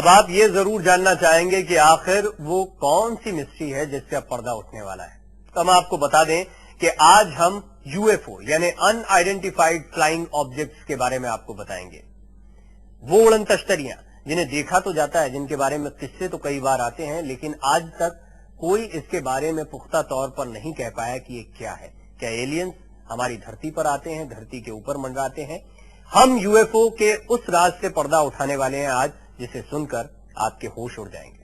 आप ये जरूर जानना चाहेंगे कि आखिर वो कौन सी मिस्ट्री है जिससे अब पर्दा उठने वाला है। तो हम आपको बता दें कि आज हम यूएफओ यानी अनआइडेंटिफाइड फ्लाइंग ऑब्जेक्ट्स के बारे में आपको बताएंगे। वो उड़न तश्तरियां जिन्हें देखा तो जाता है, जिनके बारे में किस्से तो कई बार आते हैं, लेकिन आज तक कोई इसके बारे में पुख्ता तौर पर नहीं कह पाया कि ये क्या है। क्या एलियंस हमारी धरती पर आते हैं, धरती के ऊपर मंडराते हैं? हम यूएफओ के उस राज से पर्दा उठाने वाले हैं आज, जिसे सुनकर आपके होश उड़ जाएंगे।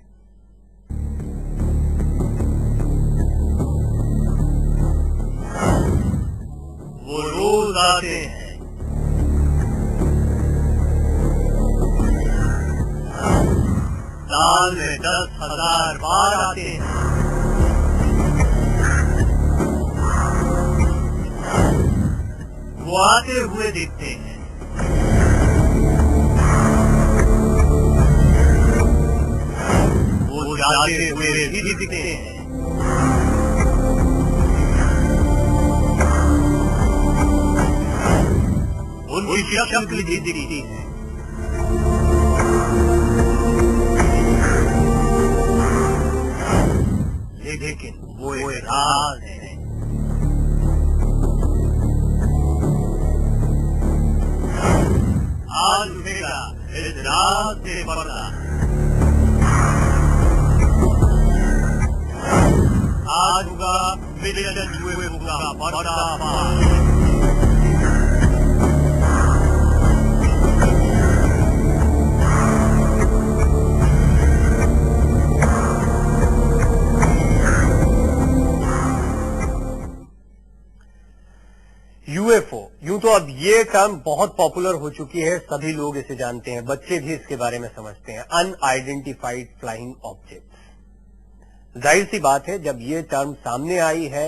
वो रोज आते हैं, साल में 10,000 बार आते हैं। वो आते हुए दिखते हैं, वो जाते हुए भी दिखते हैं। उनकी शक्ल भी दिखती है। लेकिन वो एक राज है। आज उठेगा इस राज से पर्दा। आज होगा मिशन यूएफओ का पर्दाफाश। यूएफओ, यूं तो अब ये टर्म बहुत पॉपुलर हो चुकी है, सभी लोग इसे जानते हैं, बच्चे भी इसके बारे में समझते हैं। Unidentified flying objects. जाहिर सी बात है, जब ये टर्म सामने आई है,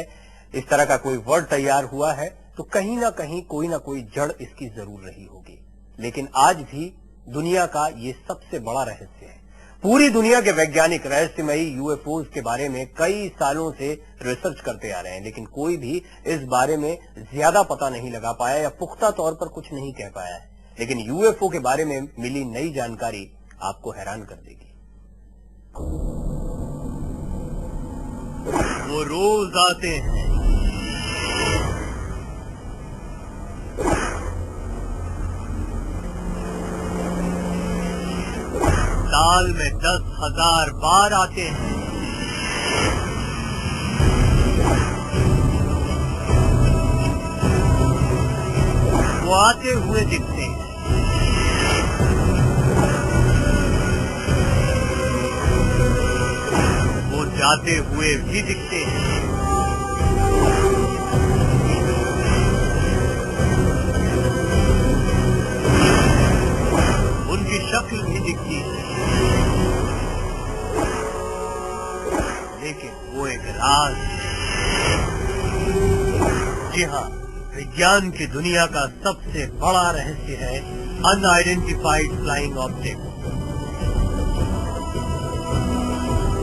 इस तरह का कोई वर्ड तैयार हुआ है, तो कहीं ना कहीं कोई ना कोई जड़ इसकी जरूर रही होगी। लेकिन आज भी दुनिया का ये सबसे बड़ा रहस्य है। पूरी दुनिया के वैज्ञानिक रहस्यमयी यूएफओ के बारे में कई सालों से रिसर्च करते आ रहे हैं, लेकिन कोई भी इस बारे में ज्यादा पता नहीं लगा पाया या पुख्ता तौर पर कुछ नहीं कह पाया है। लेकिन यूएफओ के बारे में मिली नई जानकारी आपको हैरान कर देगी। वो रोज आते हैं, साल में 10,000 बार आते हैं। वो आते हुए दिखते हैं, वो जाते हुए भी दिखते हैं। उनकी शक्ल भी दिखती है, लेकिन वो एक राज है। जी हाँ, विज्ञान की दुनिया का सबसे बड़ा रहस्य है अनआइडेंटिफाइड फ्लाइंग ऑब्जेक्ट,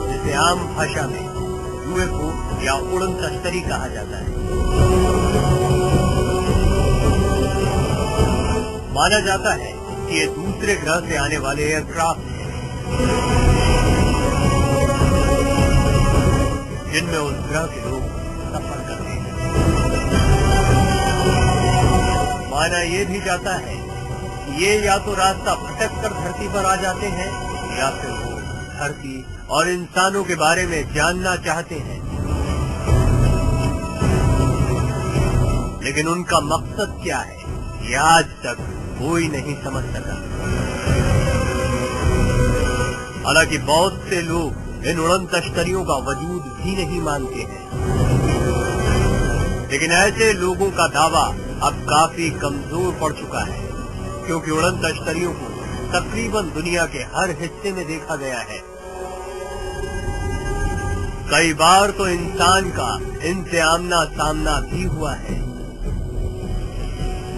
जिसे आम भाषा में यूएफओ या उड़न तश्तरी कहा जाता है। माना जाता है कि ये दूसरे ग्रह से आने वाले एयरक्राफ्ट हैं, जिनमें उस ग्रह के लोग सफर करते हैं। माना ये भी जाता है कि ये या तो रास्ता भटक कर धरती पर आ जाते हैं, या फिर वो धरती और इंसानों के बारे में जानना चाहते हैं, लेकिन उनका मकसद क्या है, ये आज तक कोई नहीं समझ सका। हालांकि बहुत से लोग इन उड़न तश्तरियों का वजूद भी नहीं मानते हैं, लेकिन ऐसे लोगों का दावा अब काफी कमजोर पड़ चुका है, क्योंकि उड़न तश्तरियों को तकरीबन दुनिया के हर हिस्से में देखा गया है। कई बार तो इंसान का इनसे आमना सामना भी हुआ है।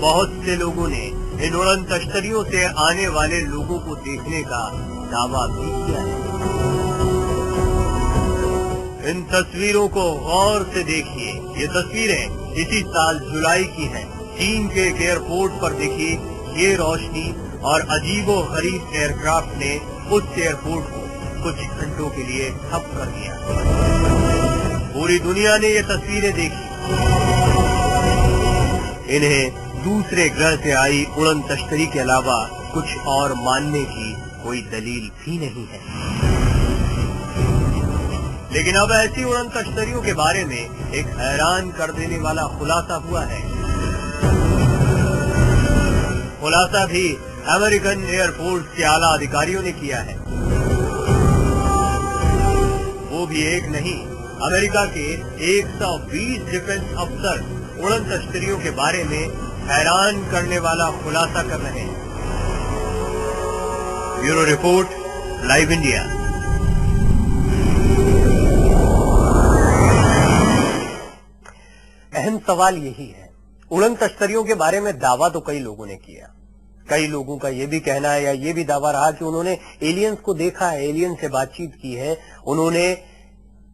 बहुत से लोगों ने इन उड़न तश्तरियों से आने वाले लोगों को देखने का दावा भी किया है। इन तस्वीरों को गौर से देखिए। ये तस्वीरें इसी साल जुलाई की हैं। चीन के एक एयरपोर्ट पर दिखी ये रोशनी और अजीबो गरीब एयरक्राफ्ट ने उस एयरपोर्ट को कुछ घंटों के लिए ठप कर दिया। पूरी दुनिया ने ये तस्वीरें देखी। इन्हें दूसरे ग्रह से आई उड़न तश्तरी के अलावा कुछ और मानने की कोई दलील भी नहीं है। लेकिन अब ऐसी उड़न तश्तरियों के बारे में एक हैरान कर देने वाला खुलासा हुआ है। खुलासा भी अमेरिकन एयरफोर्स के आला अधिकारियों ने किया है। वो भी एक नहीं, अमेरिका के 120 डिफेंस अफसर उड़न तश्तरियों के बारे में हैरान करने वाला खुलासा कर रहे हैं। Bureau report, live India. अहम सवाल यही है, उड़न तश्तरियों के बारे में दावा तो कई लोगों ने किया। कई लोगों का यह भी कहना है या ये भी दावा रहा कि उन्होंने एलियंस को देखा है, एलियन से बातचीत की है। उन्होंने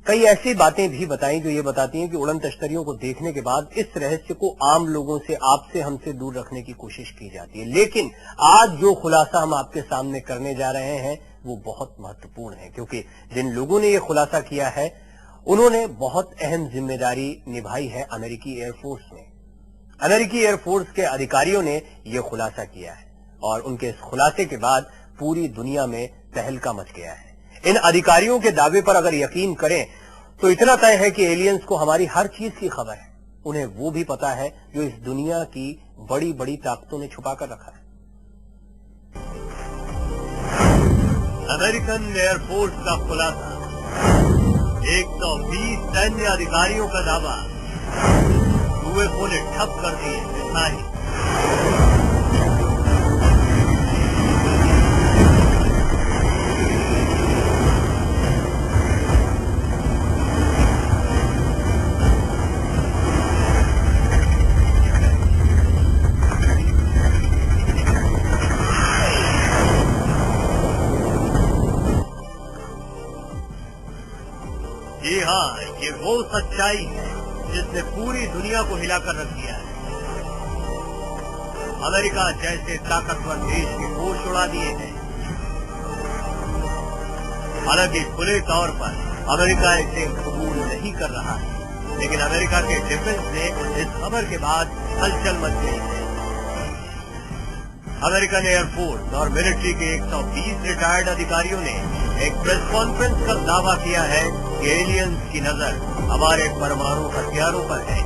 कई ऐसी बातें भी बताई जो ये बताती हैं कि उड़न तश्तरियों को देखने के बाद इस रहस्य को आम लोगों से, आपसे, हमसे दूर रखने की कोशिश की जाती है। लेकिन आज जो खुलासा हम आपके सामने करने जा रहे हैं वो बहुत महत्वपूर्ण है, क्योंकि जिन लोगों ने ये खुलासा किया है उन्होंने बहुत अहम जिम्मेदारी निभाई है अमेरिकी एयरफोर्स में। अमेरिकी एयरफोर्स के अधिकारियों ने यह खुलासा किया है और उनके इस खुलासे के बाद पूरी दुनिया में तहलका मच गया है। इन अधिकारियों के दावे पर अगर यकीन करें तो इतना तय है कि एलियंस को हमारी हर चीज की खबर है। उन्हें वो भी पता है जो इस दुनिया की बड़ी बड़ी ताकतों ने छुपा कर रखा है। अमेरिकन एयरफोर्स का खुलासा, 120 सैन्य अधिकारियों का दावा, यूएफओ ने ठप कर दिए मिसाइल। जी हाँ, ये वो सच्चाई है जिसने पूरी दुनिया को हिलाकर रख दिया है। अमेरिका जैसे ताकतवर देश के होश उड़ा दिए हैं। हालांकि खुले तौर पर अमेरिका इसे कबूल नहीं कर रहा है, लेकिन अमेरिका के डिफेंस ने इस खबर के बाद हलचल मच गई है। अमेरिकन एयरफोर्स और मिलिट्री के 120 रिटायर्ड अधिकारियों ने एक प्रेस कॉन्फ्रेंस कर दावा किया है कि एलियंस की नजर हमारे परमाणु हथियारों पर है।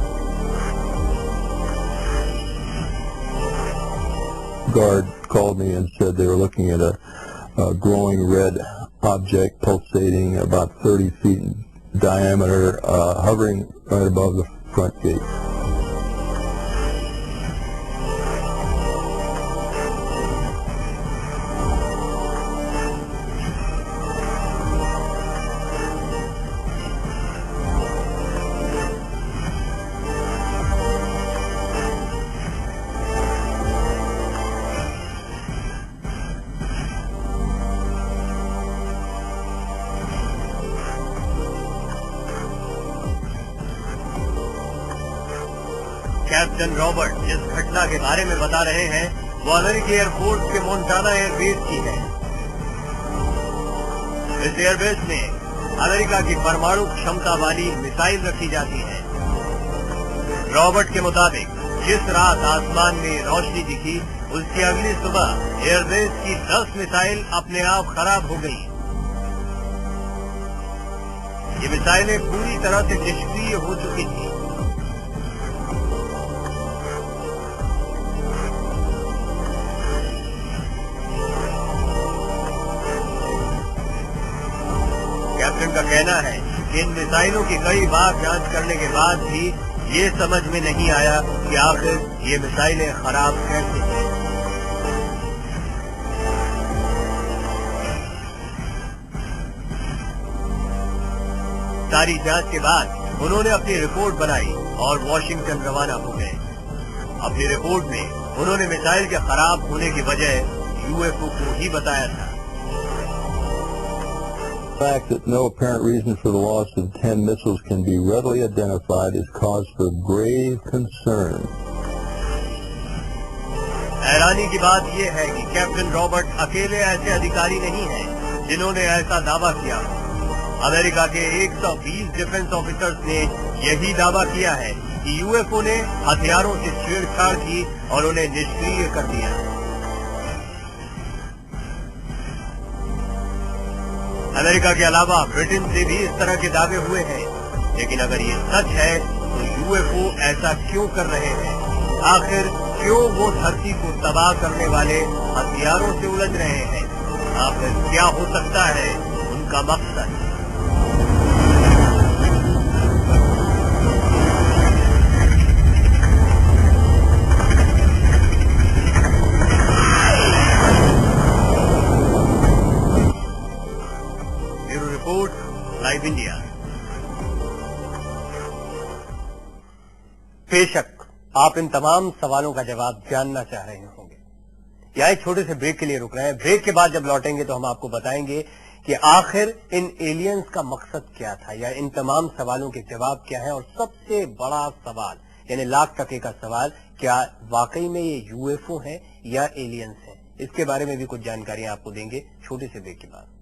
Guard called me and said they were looking at a glowing red object pulsating about 30 feet in diameter, hovering right above the front gate. Captain Robert जिस घटना के बारे में बता रहे हैं वो अमेरिकी एयरफोर्स के मोंटाना एयरबेस की है। इस एयरबेस में अमेरिका की परमाणु क्षमता वाली मिसाइल रखी जाती है। रॉबर्ट के मुताबिक जिस रात आसमान में रोशनी दिखी उसकी अगली सुबह एयरबेस की 10 मिसाइल अपने आप खराब हो गई। ये मिसाइलें पूरी तरह से निष्क्रिय हो चुकी थी। कैप्टन का कहना है कि इन मिसाइलों की कई बार जांच करने के बाद भी ये समझ में नहीं आया कि आखिर ये मिसाइलें खराब कैसे हैं। सारी जांच के बाद उन्होंने अपनी रिपोर्ट बनाई और वॉशिंगटन रवाना हो गए। अपनी रिपोर्ट में उन्होंने मिसाइल के खराब होने की वजह यूएफओ को ही बताया था। The fact that no apparent reason for the loss of 10 missiles can be readily identified is cause for grave concern. हैरानी की बात यह है कि कैप्टन रॉबर्ट अकेले ऐसे अधिकारी नहीं हैं जिन्होंने ऐसा दावा किया। अमेरिका के 120 डिफेंस ऑफिसर्स ने यही दावा किया है कि यूएफओ ने हथियारों से छेड़छाड़ की और उन्हें निष्क्रिय कर दिया। अमेरिका के अलावा ब्रिटेन से भी इस तरह के दावे हुए हैं, लेकिन अगर ये सच है तो यूएफओ ऐसा क्यों कर रहे हैं? आखिर क्यों वो धरती को तबाह करने वाले हथियारों से उलझ रहे हैं? आखिर क्या हो सकता है उनका मकसद? Bureau report, live India. बेशक आप इन तमाम सवालों का जवाब जानना चाह रहे होंगे। यहाँ एक छोटे से ब्रेक के लिए रुक रहे हैं। ब्रेक के बाद जब लौटेंगे तो हम आपको बताएंगे कि आखिर इन एलियंस का मकसद क्या था, या इन तमाम सवालों के जवाब क्या है। और सबसे बड़ा सवाल, यानी लाख टके का सवाल, क्या वाकई में ये यूएफओ है या एलियंस है? इसके बारे में भी कुछ जानकारियां आपको देंगे छोटे से ब्रेक के बाद।